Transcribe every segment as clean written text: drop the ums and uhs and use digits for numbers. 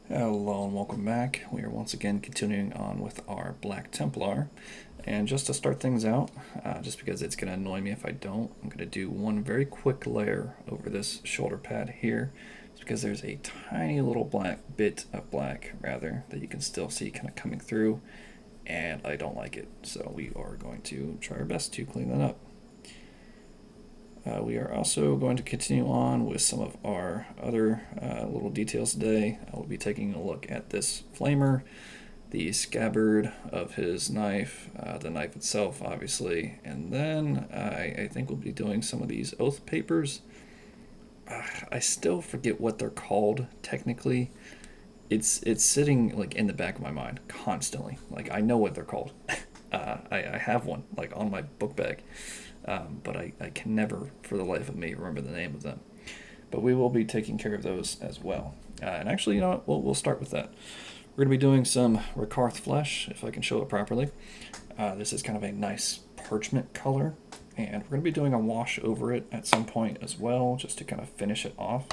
Hello and welcome back. We are once again continuing on with our Black Templar. And just to start things out, just because it's going to annoy me if I don't, I'm going to do one very quick layer over this shoulder pad here. Just because there's a tiny little black bit of black, rather, that you can still see kind of coming through. And I don't like it. So we are going to try our best to clean that up. We are also going to continue on with some of our other little details today. I will be taking a look at this flamer, the scabbard of his knife, the knife itself, obviously, and then I think we'll be doing some of these oath papers. I still forget what they're called technically. It's sitting like in the back of my mind constantly. Like I know what they're called. I have one like on my book bag, but I can never, for the life of me, remember the name of them. But we will be taking care of those as well. And actually, you know what? We'll start with that. We're going to be doing some Rakarth flesh, if I can show it properly. This is kind of a nice parchment color, and we're going to be doing a wash over it at some point as well, just to kind of finish it off.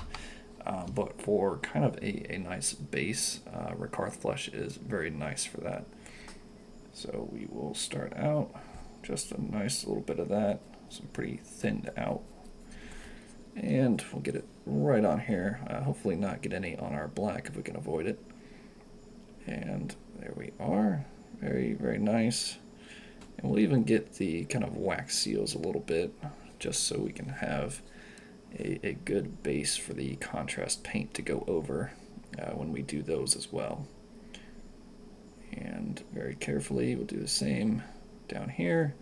But for kind of a nice base, Rakarth flesh is very nice for that. So we will start out just a nice little bit of that, some pretty thinned out. And we'll get it right on here. Hopefully not get any on our black if we can avoid it. And there we are. Very, very nice. And we'll even get the kind of wax seals a little bit, just so we can have a good base for the contrast paint to go over when we do those as well. And very carefully, we'll do the same down here.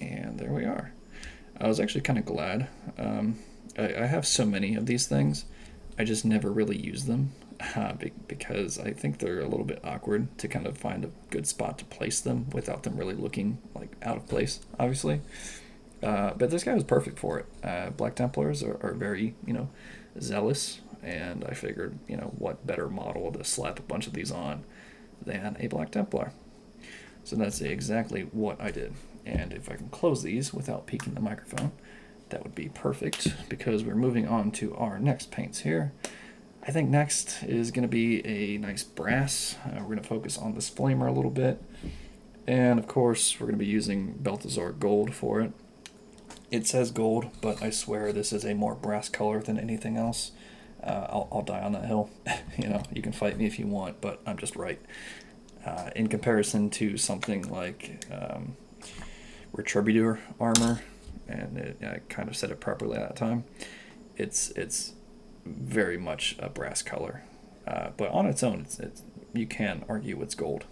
And there we are. I was actually kind of glad. I have so many of these things, I just never really use them because I think they're a little bit awkward to kind of find a good spot to place them without them really looking like out of place, obviously. But this guy was perfect for it. Black Templars are very, zealous, and I figured, what better model to slap a bunch of these on than a Black Templar. So that's exactly what I did. And if I can close these without peeking the microphone, that would be perfect, because we're moving on to our next paints here. I think next is going to be a nice brass. We're going to focus on this flamer a little bit. And of course, we're going to be using Balthazar gold for it. It says gold, but I swear this is a more brass color than anything else. I'll die on that hill. You can fight me if you want, but I'm just right. In comparison to something like Retributor armor, and I kind of said it properly at that time, it's very much a brass color. But on its own, you can argue it's gold.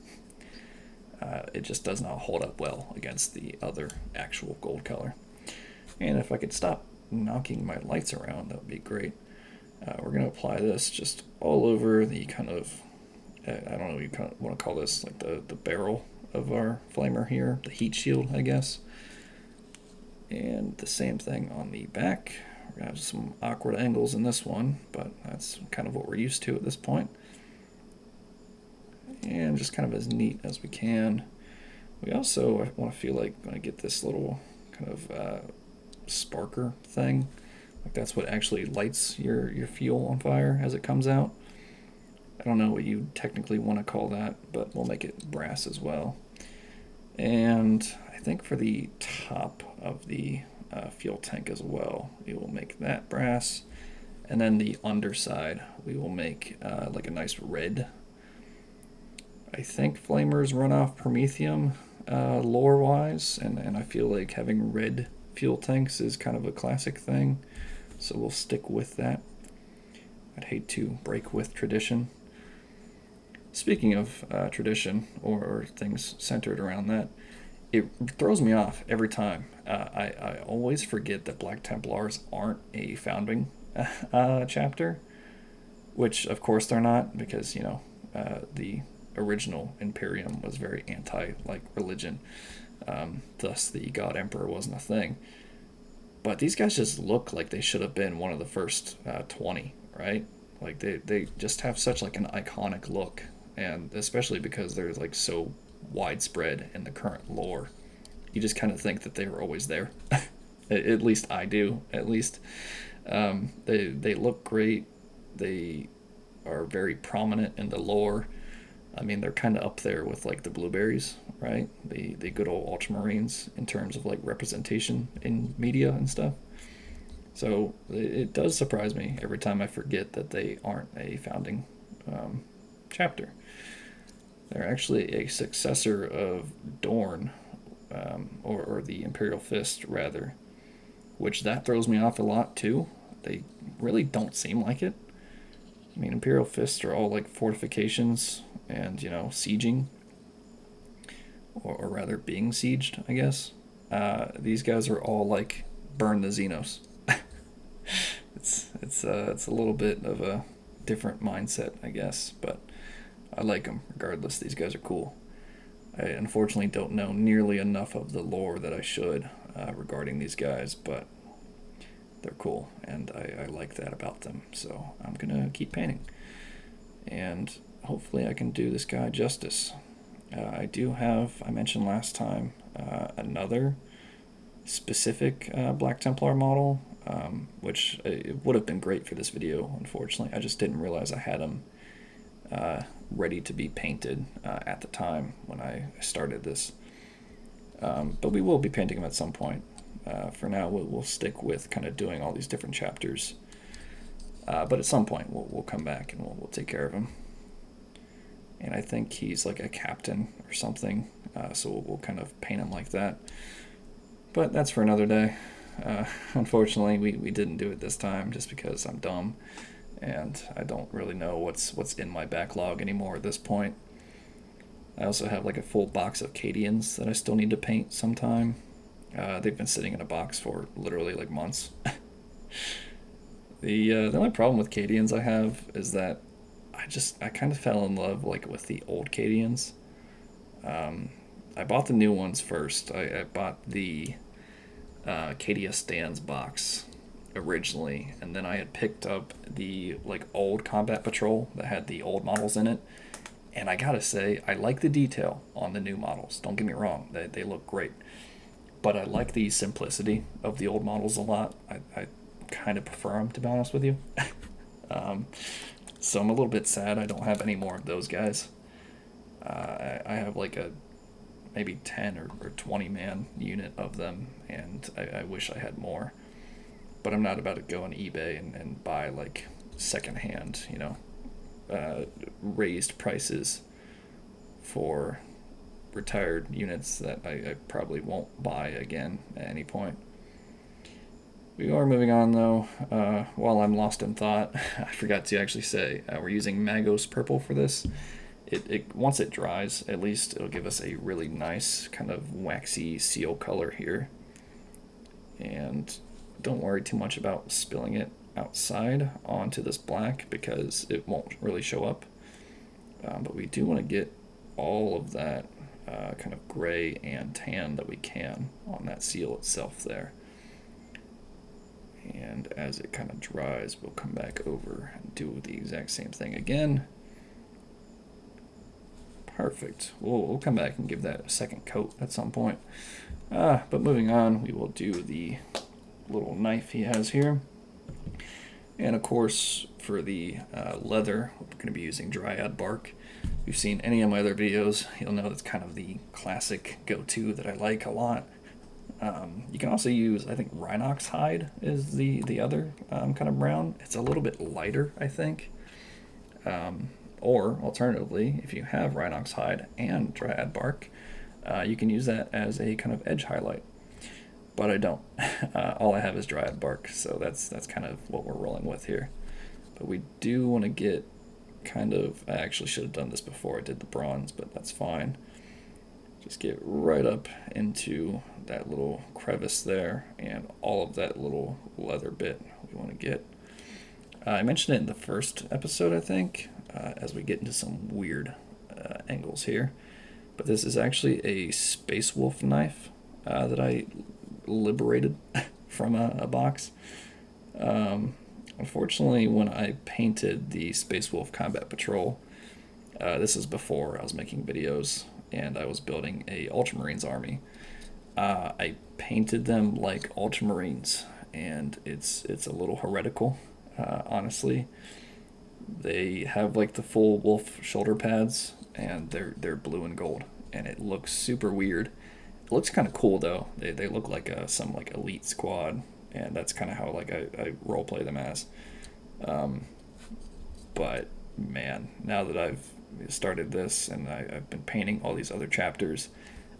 It just does not hold up well against the other actual gold color. And if I could stop knocking my lights around, that would be great. We're going to apply this just all over the kind of, I don't know what you kind of want to call this, like the barrel of our flamer here, the heat shield, I guess. And the same thing on the back. We're going to have some awkward angles in this one, but that's kind of what we're used to at this point. And just kind of as neat as we can. We also want to feel like I'm going to get this little kind of sparker thing. Like that's what actually lights your fuel on fire as it comes out. I don't know what you technically want to call that, but we'll make it brass as well. And I think for the top of the fuel tank as well, we will make that brass. And then the underside, we will make like a nice red. I think flamers run off Promethium lore-wise, and I feel like having red fuel tanks is kind of a classic thing, so we'll stick with that. I'd hate to break with tradition. Speaking of tradition, or things centered around that, it throws me off every time. I always forget that Black Templars aren't a founding chapter, which of course they're not, because the original Imperium was very religion. Thus the God Emperor wasn't a thing. But these guys just look like they should have been one of the first 20, right? Like they just have such like an iconic look, and especially because they're like so widespread in the current lore, you just kind of think that they were always there. At least I do. At least they look great. They are very prominent in the lore. I mean, they're kind of up there with like the blueberries, right? The good old ultramarines in terms of like representation in media and stuff. So it does surprise me every time I forget that they aren't a founding chapter. They're actually a successor of Dorn, or the Imperial Fist, rather, which that throws me off a lot too. They really don't seem like it. I mean, Imperial Fists are all like fortifications and, sieging, or rather being sieged, I guess. These guys are all like burn the Xenos. It's a little bit of a different mindset, I guess, but I like them regardless. These guys are cool. I unfortunately don't know nearly enough of the lore that I should regarding these guys, but they're cool, and I like that about them. So I'm gonna keep painting, and hopefully I can do this guy justice. I do have, I mentioned last time, another specific Black Templar model, which it would have been great for this video. Unfortunately, I just didn't realize I had them ready to be painted at the time when I started this. But we will be painting them at some point. For now, we'll stick with kind of doing all these different chapters. But at some point, we'll come back and we'll take care of him. And I think he's like a captain or something, so we'll kind of paint him like that. But that's for another day. Unfortunately, we didn't do it this time just because I'm dumb and I don't really know what's in my backlog anymore at this point. I also have like a full box of Cadians that I still need to paint sometime. They've been sitting in a box for literally like months. The only problem with Cadians I have is that I kind of fell in love like with the old Cadians. I bought the new ones first. I bought the Cadia Stands box originally, and then I had picked up the like old Combat Patrol that had the old models in it. And I gotta say, I like the detail on the new models. Don't get me wrong, they look great. But I like the simplicity of the old models a lot. I kind of prefer them, to be honest with you. So I'm a little bit sad I don't have any more of those guys. I have like a maybe 10 or 20 man unit of them, and I wish I had more. But I'm not about to go on eBay and buy like secondhand, raised prices for retired units that I probably won't buy again at any point. We are moving on though. While I'm lost in thought, I forgot to actually say we're using Magos Purple for this. It once it dries, at least it'll give us a really nice kind of waxy seal color here. And don't worry too much about spilling it outside onto this black because it won't really show up. But we do want to get all of that kind of gray and tan that we can on that seal itself there. And as it kind of dries, we'll come back over and do the exact same thing again. Perfect. We'll come back and give that a second coat at some point. But moving on, we will do the little knife he has here. And of course, for the leather, we're going to be using dryad bark. If you've seen any of my other videos, you'll know that's kind of the classic go-to that I like a lot. You can also use, I think, Rhinox hide is the other kind of brown. It's a little bit lighter, I think. Or alternatively, if you have Rhinox hide and dryad bark, you can use that as a kind of edge highlight. But I don't. All I have is dryad bark, so that's kind of what we're rolling with here. But we do want to get kind of, I actually should have done this before I did the bronze, but that's fine. Just get right up into that little crevice there and all of that little leather bit we want to get. I mentioned it in the first episode, I think, as we get into some weird angles here. But this is actually a Space Wolf knife that I liberated from a box. Unfortunately, when I painted the Space Wolf Combat Patrol, this is before I was making videos and I was building a Ultramarines army. I painted them like Ultramarines, and it's a little heretical, honestly. They have like the full wolf shoulder pads, and they're blue and gold, and it looks super weird. It looks kind of cool though. They look like some like elite squad, and that's kind of how like I role play them as. Um, but man, now that I've started this and I've been painting all these other chapters,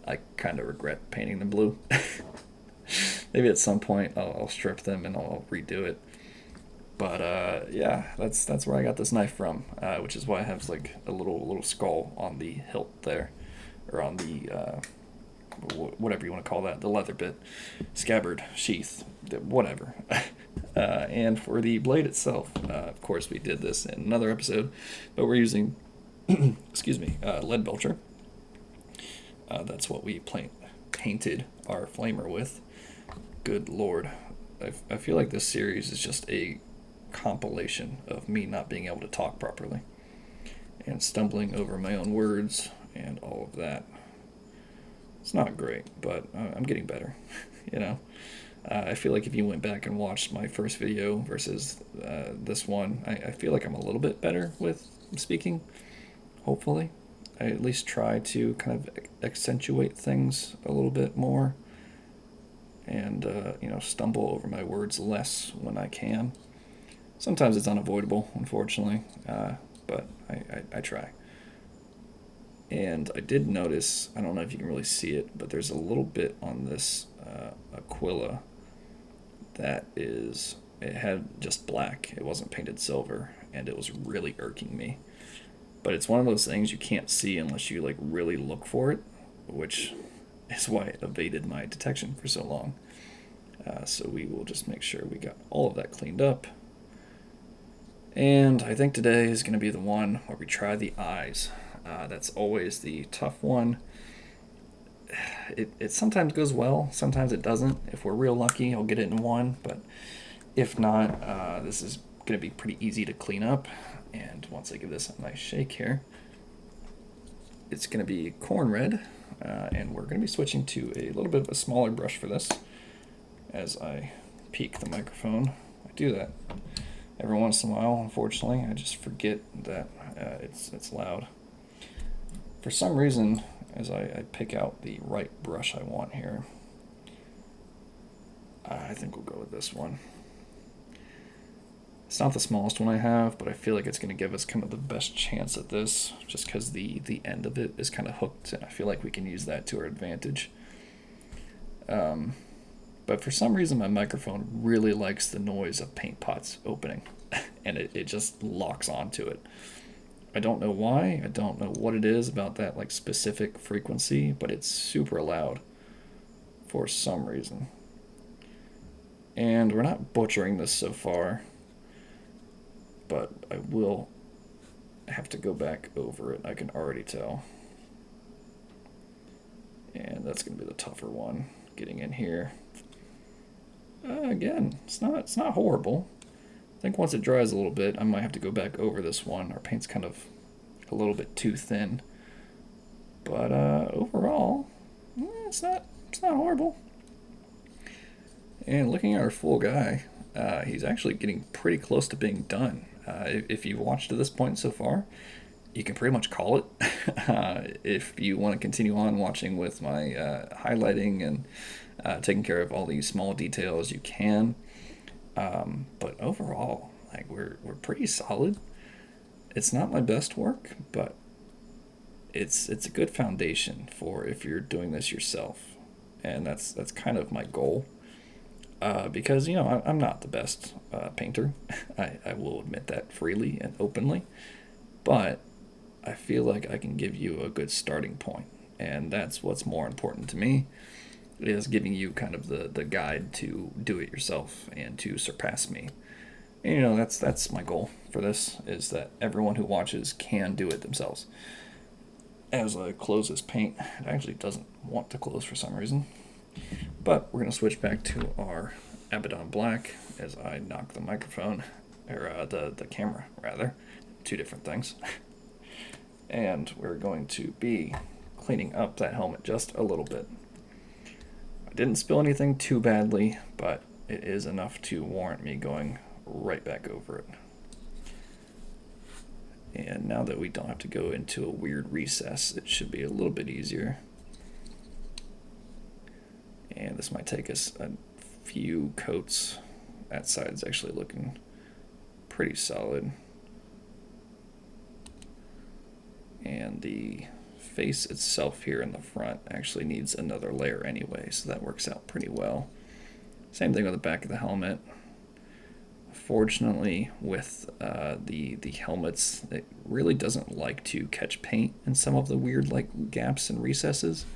I kind of regret painting them blue. Maybe at some point I'll strip them and I'll redo it. But yeah, that's where I got this knife from, which is why I have like a little skull on the hilt there, or on the whatever you want to call that, the leather bit, scabbard, sheath, whatever. And for the blade itself, of course, we did this in another episode, but we're using, excuse me, lead belcher. That's what we painted our flamer with. Good lord. I feel like this series is just a compilation of me not being able to talk properly and stumbling over my own words and all of that. It's not great, but I'm getting better, you know? I feel like if you went back and watched my first video versus this one, I feel like I'm a little bit better with speaking, hopefully. I at least try to kind of accentuate things a little bit more and, stumble over my words less when I can. Sometimes it's unavoidable, unfortunately, but I try. And I did notice, I don't know if you can really see it, but there's a little bit on this Aquila that it had just black. It wasn't painted silver, and it was really irking me. But it's one of those things you can't see unless you like really look for it, which is why it evaded my detection for so long. So we will just make sure we got all of that cleaned up. And I think today is going to be the one where we try the eyes. That's always the tough one. It sometimes goes well, sometimes it doesn't. If we're real lucky, I'll get it in one, but if not, this is going to be pretty easy to clean up. And once I give this a nice shake here, it's going to be corn red, and we're going to be switching to a little bit of a smaller brush for this as I peek the microphone. I do that every once in a while, unfortunately. I just forget that it's loud. For some reason, as I pick out the right brush I want here, I think we'll go with this one. It's not the smallest one I have, but I feel like it's going to give us kind of the best chance at this, just because the end of it is kind of hooked, and I feel like we can use that to our advantage. But for some reason, my microphone really likes the noise of paint pots opening, and it just locks onto it. I don't know why. I don't know what it is about that like specific frequency, but it's super loud for some reason. And we're not butchering this so far, but I will have to go back over it. I can already tell. And that's going to be the tougher one, getting in here. Again, it's not horrible. I think once it dries a little bit, I might have to go back over this one. Our paint's kind of a little bit too thin. But overall, it's not horrible. And looking at our full guy, he's actually getting pretty close to being done. If you've watched to this point so far, you can pretty much call it. If you want to continue on watching with my highlighting and taking care of all these small details, you can. But overall, like we're pretty solid. It's not my best work, but it's a good foundation for if you're doing this yourself, and that's kind of my goal. Because I'm not the best painter. I will admit that freely and openly, but I feel like I can give you a good starting point, and that's what's more important to me, is giving you kind of the guide to do it yourself and to surpass me. And that's my goal for this, is that everyone who watches can do it themselves. As I close this paint, it actually doesn't want to close for some reason. But we're going to switch back to our Abaddon Black as I knock the microphone, or the camera rather, two different things. And we're going to be cleaning up that helmet just a little bit. I didn't spill anything too badly, but it is enough to warrant me going right back over it. And now that we don't have to go into a weird recess, it should be a little bit easier. And this might take us a few coats. That side's actually looking pretty solid. And the face itself here in the front actually needs another layer anyway, so that works out pretty well. Same thing with the back of the helmet. Fortunately, with the helmets, it really doesn't like to catch paint in some of the weird like gaps and recesses.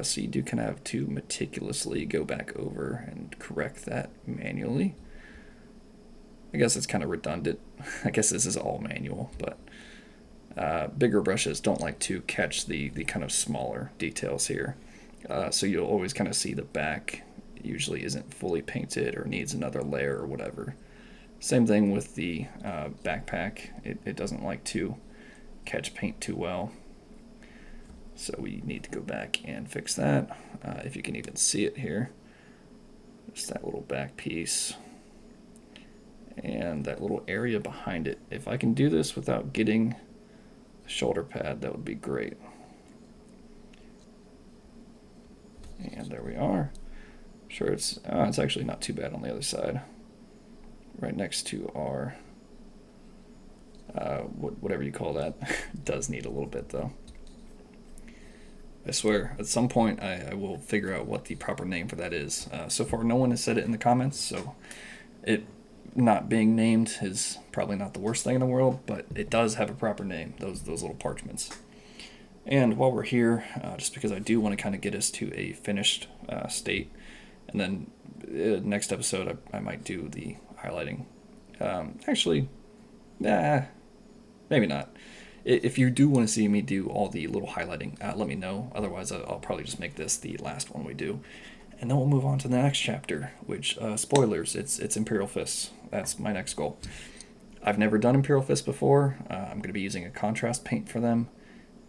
So you do kind of have to meticulously go back over and correct that manually. I guess it's kind of redundant. I guess this is all manual, but bigger brushes don't like to catch the kind of smaller details here. So you'll always kind of see the back usually isn't fully painted or needs another layer or whatever. Same thing with the backpack. It doesn't like to catch paint too well. So we need to go back and fix that. If you can even see it here. Just that little back piece. And that little area behind it. If I can do this without getting the shoulder pad, that would be great. And there we are. Sure, it's actually not too bad on the other side. Right next to our, whatever you call that. Does need a little bit though. I swear, at some point I will figure out what the proper name for that is. So far no one has said it in the comments, so it not being named is probably not the worst thing in the world, but it does have a proper name, those little parchments. And while we're here, just because I do want to kind of get us to a finished state, and then next episode I might do the highlighting. Actually, maybe not. If you do want to see me do all the little highlighting, let me know. Otherwise, I'll probably just make this the last one we do. And then we'll move on to the next chapter, which, spoilers, it's Imperial Fists. That's my next goal. I've never done Imperial Fists before. I'm going to be using a contrast paint for them,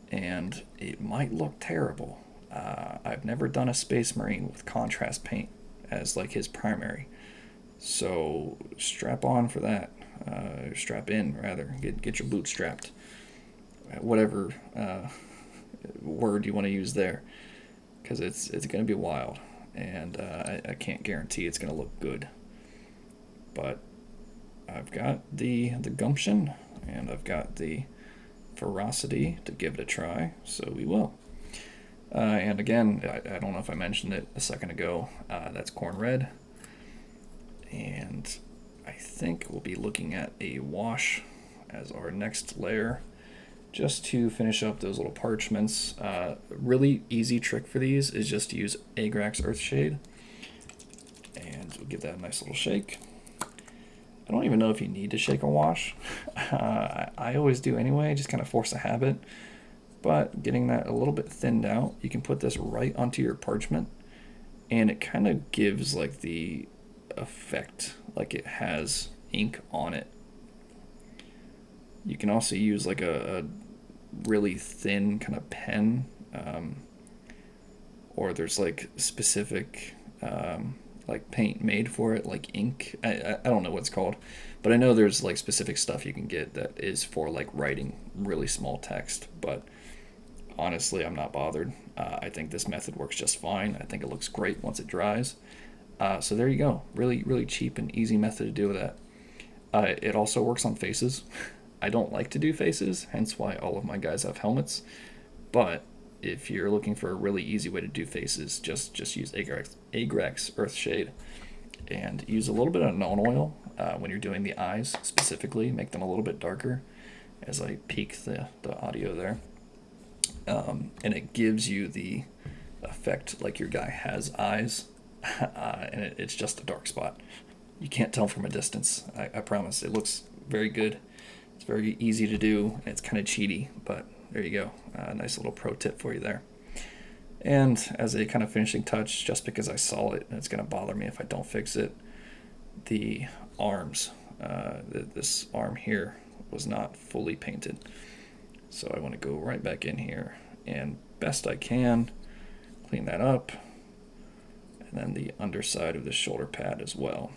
and it might look terrible. I've never done a Space Marine with contrast paint as like his primary. So strap on for that. Strap in, rather. Get your boots strapped. Whatever word you want to use there. Because it's going to be wild. And I can't guarantee it's going to look good. But I've got the gumption, and I've got the ferocity to give it a try, so we will. And again, I don't know if I mentioned it a second ago, that's corn red. And I think we'll be looking at a wash as our next layer, just to finish up those little parchments. Really easy trick for these is just to use Agrax Earthshade, and we'll give that a nice little shake. I don't even know if you need to shake a wash. I always do anyway, just kind of force a habit. But getting that a little bit thinned out, you can put this right onto your parchment, and it kind of gives like the effect like it has ink on it. You can also use like a really thin kind of pen, or there's like specific like paint made for it, like ink. I don't know what it's called, but I know there's like specific stuff you can get that is for like writing really small text. But honestly, I'm not bothered. I think this method works just fine. I think it looks great once it dries. So there you go. Really, really cheap and easy method to do that. It also works on faces. I don't like to do faces, hence why all of my guys have helmets. But if you're looking for a really easy way to do faces, just use Agrax Earthshade, and use a little bit of Nuln Oil when you're doing the eyes specifically. Make them a little bit darker, as I peak the audio there. And it gives you the effect like your guy has eyes, and it's just a dark spot. You can't tell from a distance, I promise. It looks very good. It's very easy to do, and it's kind of cheaty, but there you go. Nice little pro tip for you there. And as a kind of finishing touch, just because I saw it and it's going to bother me if I don't fix it, the arms, this arm here was not fully painted. So I want to go right back in here and best I can clean that up. And then the underside of the shoulder pad as well.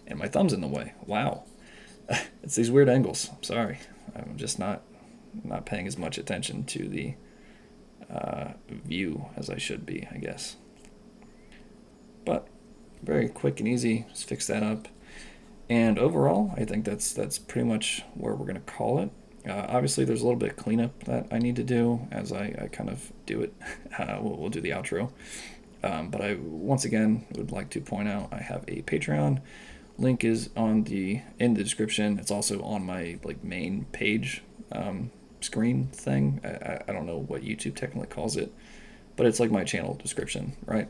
And my thumb's in the way. Wow. It's these weird angles. I'm sorry. I'm just not paying as much attention to the view as I should be, I guess. But very quick and easy, just fix that up. And overall, I think that's pretty much where we're going to call it. Obviously, there's a little bit of cleanup that I need to do as I kind of do it. We'll do the outro. But I, once again, would like to point out I have a Patreon. Link is in the description. It's also on my main page screen thing. I don't know what YouTube technically calls it, but it's like my channel description, right?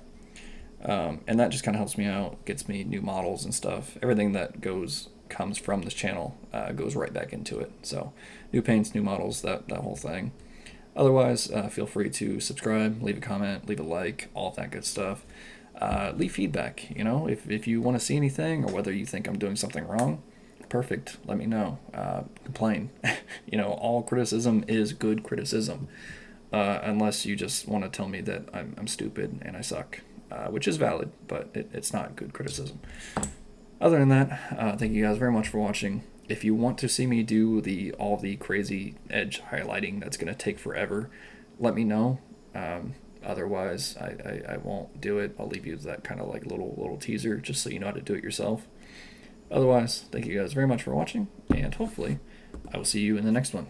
And that just kind of helps me out, gets me new models and stuff. Everything that comes from this channel goes right back into it. So new paints, new models, that whole thing. Otherwise, feel free to subscribe, leave a comment, leave a like, all of that good stuff. Leave feedback, if you want to see anything or whether you think I'm doing something wrong, perfect, let me know. Complain. All criticism is good criticism, unless you just want to tell me that I'm stupid and I suck, which is valid, but it's not good criticism. Other than that, thank you guys very much for watching. If you want to see me do all the crazy edge highlighting that's going to take forever, let me know. Otherwise, I won't do it. I'll leave you that kind of little teaser just so you know how to do it yourself. Otherwise, thank you guys very much for watching, and hopefully I will see you in the next one.